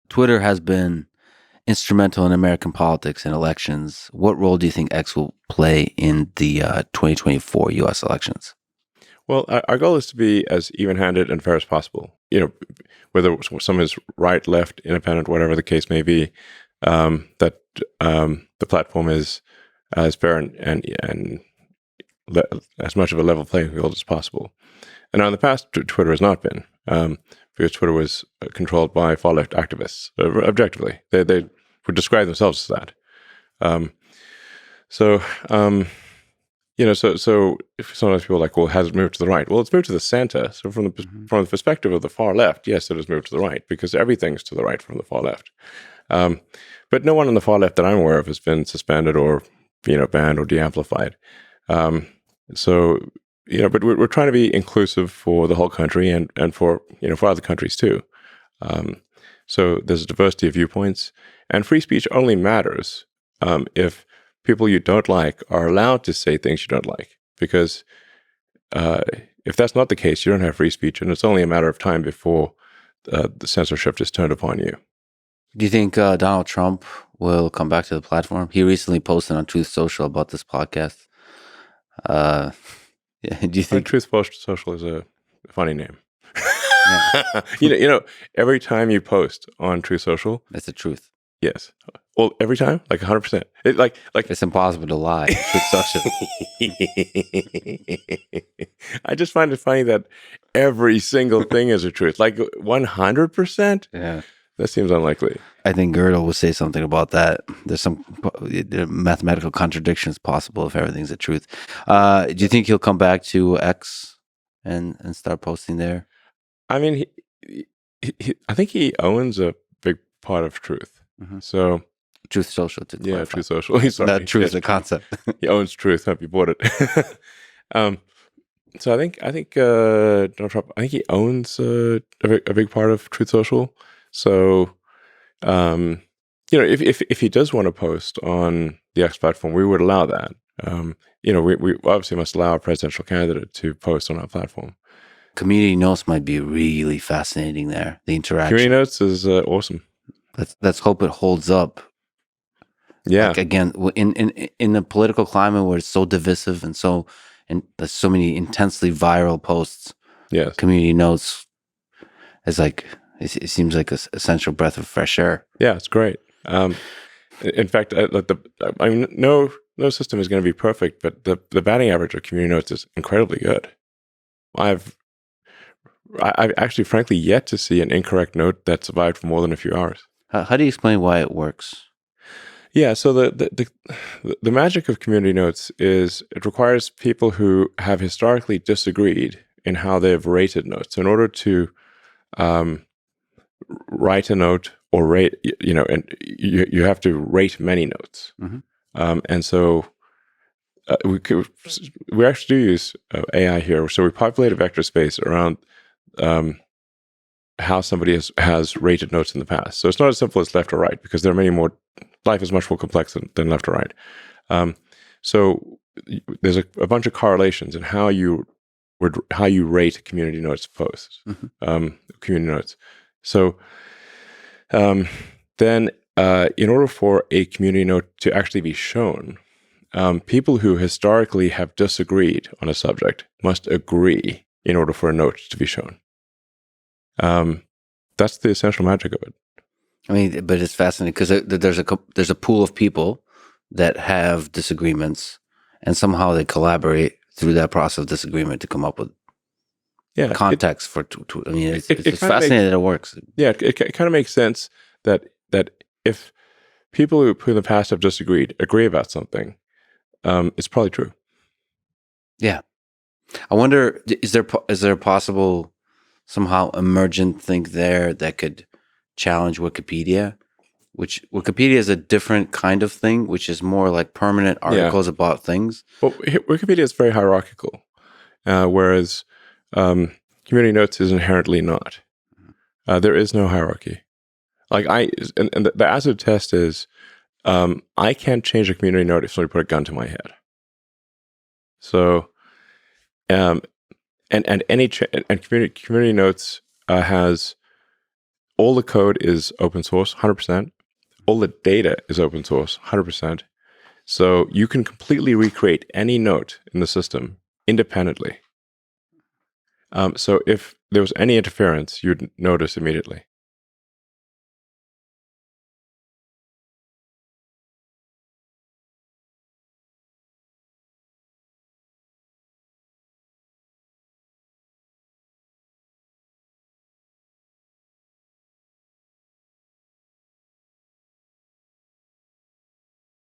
Twitter has been instrumental in American politics and elections. What role do you think X will play in the 2024 U.S. elections? Well, our goal is to be as even-handed and fair as possible. Whether someone is right, left, independent, whatever the case may be, that the platform is as fair and as much of a level playing field as possible. And now in the past, Twitter has not been, because Twitter was controlled by far-left activists, objectively. They would describe themselves as that. So if sometimes people are like, well, has it moved to the right? Well, it's moved to the center. So from the perspective of the far left, yes, it has moved to the right, because everything's to the right from the far left. But no one on the far left that I'm aware of has been suspended or banned or de-amplified. But we're trying to be inclusive for the whole country and for other countries too. So there's a diversity of viewpoints, and free speech only matters if people you don't like are allowed to say things you don't like. Because if that's not the case, you don't have free speech, and it's only a matter of time before the censorship is turned upon you. Do you think Donald Trump will come back to the platform? He recently posted on Truth Social about this podcast. Do you think Truth Social is a funny name? Yeah. Every time you post on Truth Social, That's the truth. yes. Well, every time, like 100%. It's impossible to lie. Truth Social. I just find it funny that every single thing is a truth. Like 100%. Yeah. That seems unlikely. I think Gödel will say something about that. There are mathematical contradictions possible if everything's the truth. Do you think he'll come back to X and start posting there? I mean, I think he owns a big part of Truth. Mm-hmm. So Truth Social, to clarify. yeah, Truth Social. Sorry. Not Truth, Yes, the concept. He owns Truth. Hope you bought it. So I think Donald Trump. I think he owns a big part of Truth Social. So, if he does want to post on the X platform, we would allow that. We obviously must allow a presidential candidate to post on our platform. Community notes might be really fascinating there. The interaction. Community notes is awesome. Let's hope it holds up. Yeah. Like, again, in the political climate where it's so divisive and there's so many intensely viral posts. Yes. Community notes is like. It seems like an essential breath of fresh air. Yeah, it's great. In fact, no system is going to be perfect, but the batting average of community notes is incredibly good. I've actually, frankly, yet to see an incorrect note that survived for more than a few hours. How do you explain why it works? Yeah, so the magic of community notes is it requires people who have historically disagreed in how they've rated notes. So in order to write a note or rate, and you have to rate many notes. Mm-hmm. And so we actually do use AI here. So we populate a vector space around how somebody has rated notes in the past. So it's not as simple as left or right, because there are many more. Life is much more complex than left or right. So there's a bunch of correlations in how you rate community notes posts, mm-hmm. Community notes. So then in order for a community note to actually be shown, people who historically have disagreed on a subject must agree in order for a note to be shown. That's the essential magic of it. I mean, but it's fascinating because there's a pool of people that have disagreements, and somehow they collaborate through that process of disagreement to come up with context for. I mean, it's fascinating that it works. Yeah, it kind of makes sense that if people who in the past have disagreed agree about something, it's probably true. Yeah, I wonder, is there a possible somehow emergent thing there that could challenge Wikipedia? Which Wikipedia is a different kind of thing, which is more like permanent articles about things. Well, Wikipedia is very hierarchical, whereas community notes is inherently not. There is no hierarchy. Like the acid test is, I can't change a community note if somebody put a gun to my head. So, and community notes has all the code is open source, 100%. All the data is open source, 100%. So you can completely recreate any note in the system independently. So if there was any interference, you'd notice immediately.